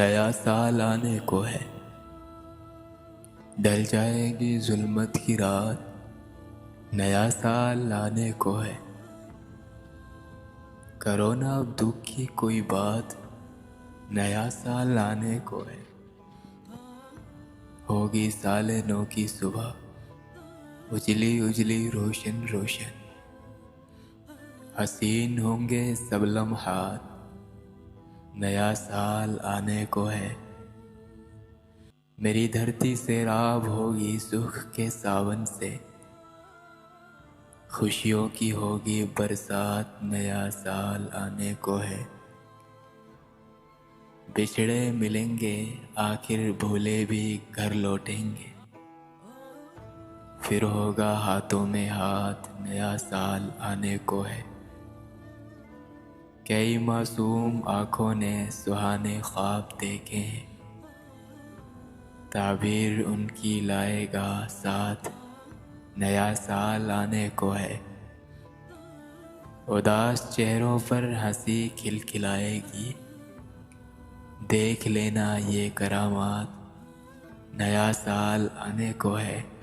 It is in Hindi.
नया साल आने को है। ढल जाएगी जुल्मत की रात। नया साल आने को है। करो ना अब दुख की कोई बात। नया साल आने को है। होगी साले नौ की सुबह, उजली उजली रोशन रोशन। हसीन होंगे सब लम्हात। नया साल आने को है। मेरी धरती सैराब होगी सुख के सावन से। खुशियों की होगी बरसात। नया साल आने को है। बिछड़े मिलेंगे आखिर भूले भी घर लौटेंगे। फिर होगा हाथों में हाथ। नया साल आने को है। कई मासूम आँखों ने सुहाने ख्वाब देखे हैं। ताबीर उनकी लाएगा साथ। नया साल आने को है। उदास चेहरों पर हंसी खिलखिलाएगी। देख लेना ये करामात। नया साल आने को है।